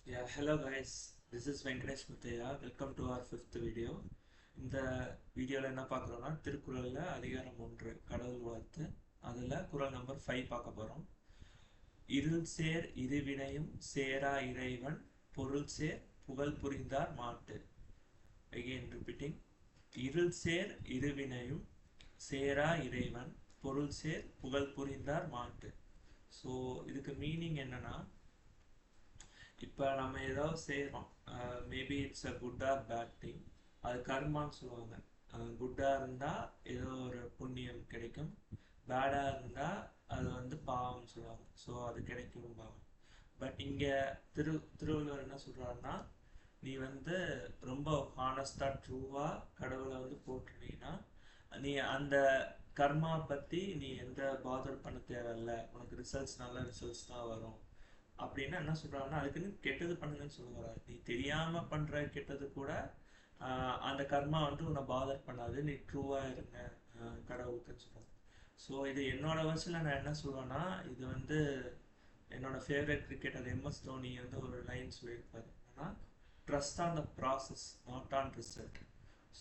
Yeah, hello guys. This is Venkatesh Muthaya. Welcome to our fifth video. இந்த வீடியோவில் என்ன பார்க்குறோம்னா திருக்குறளில் அதிகாரம் 1 கடவுள் வாழ்த்து. அதில் குறள் நம்பர் 5 பார்க்க போகிறோம். இருள் சேர் இருவினையும் சேரா இறைவன் பொருள் சேர் புகழ் புரிந்தார் மாட்டு. Again repeating. இருள் சேர் இருவினையும் சேரா இறைவன் பொருள் சேர் புகழ் புரிந்தார் மாட்டு. ஸோ இதுக்கு மீனிங் என்னன்னா, இப்போ நம்ம ஏதாவது செய்கிறோம், maybe it's a good or bad thing, அது கர்மான்னு சொல்லுவாங்க. குட்டாக இருந்தால் ஏதோ ஒரு புண்ணியம் கிடைக்கும், பேடாக இருந்தால் அது வந்து பாவம்னு சொல்லுவாங்க. ஸோ அது கிடைக்கும் பாவம். பட் இங்கே திருவள்ளுவர் என்ன சொல்கிறாருன்னா, நீ வந்து ரொம்ப ஹானஸ்டாக ட்ரூவாக கடவுளை வந்து போட்டுட்டீங்கன்னா நீ அந்த கர்மா பற்றி நீ எந்த பாதர் பண்ண தேவையில்லை, உனக்கு ரிசல்ட்ஸ் நல்ல ரிசல்ட்ஸ் தான் வரும் அப்படின்னா என்ன சொல்றாங்கன்னா, அதுக்குன்னு கெட்டது பண்ணுங்கன்னு சொல்ல வராது. நீ தெரியாம பண்ற கெட்டது கூட அந்த கர்மா வந்து உன்னை பாதர் பண்ணாது, நீ ட்ரூவா இருங்க கடவுளுக்குன்னு சொல்றாங்க. ஸோ இது என்னோட வருஷத்தில் நான் என்ன சொல்லுவேன்னா, இது வந்து என்னோட ஃபேவரட் கிரிக்கெட்டர் எம்எஸ் தோனி வந்து ஒரு லைன் சொல்லியிருப்பாரு. ஏன்னா trust on the process not on result.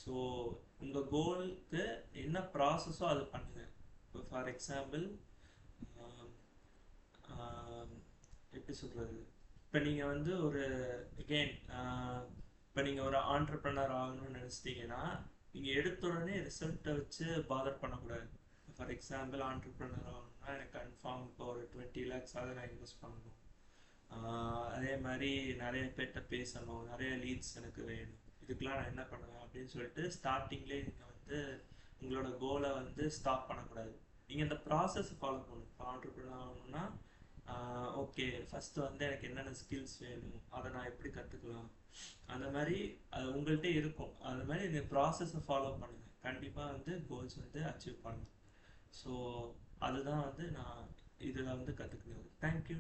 So உங்கள் கோலுக்கு என்ன ப்ராசஸோ அது பண்ணுங்க. இப்போ ஃபார் எக்ஸாம்பிள் எப்படி சொல்கிறது, இப்போ நீங்கள் வந்து ஒரு அகெயின் இப்போ நீங்கள் ஒரு ஆண்டர்ப்ரனர் ஆகணும்னு நினச்சிட்டிங்கன்னா, நீங்கள் எடுத்த உடனே ரிசல்ட்டை வச்சு பாதர் பண்ணக்கூடாது. ஃபார் எக்ஸாம்பிள் ஆண்டர்ப்ரனர் ஆகணும்னா எனக்கு கன்ஃபார்ம் இப்போ ஒரு 20 lakhs நான் இன்வெஸ்ட் பண்ணணும், அதே மாதிரி நிறைய பேர்கிட்ட பேசணும், நிறைய லீட்ஸ் எனக்கு வேணும், இதுக்கெலாம் நான் என்ன பண்ணுவேன் அப்படின்னு சொல்லிட்டு ஸ்டார்டிங்லேயே நீங்கள் வந்து உங்களோட கோலை வந்து ஸ்டாப் பண்ணக்கூடாது. நீங்கள் இந்த ப்ராசஸ் ஃபாலோ பண்ணணும். இப்போ ஆண்டர்ப்ரனர் ஆகணும்னா ஓகே, ஃபஸ்ட்டு வந்து எனக்கு என்னென்ன ஸ்கில்ஸ் வேணும், அதை நான் எப்படி கற்றுக்கலாம், அந்த மாதிரி அது உங்கள்கிட்ட இருக்கும். அந்த மாதிரி இந்த ப்ராசஸை ஃபாலோ பண்ணுங்கள், கண்டிப்பாக வந்து கோல்ஸ் வந்து அச்சீவ் பண்ணணும். ஸோ அதுதான் வந்து நான் இதில் வந்து கற்றுக்கிறது. தேங்க்யூ.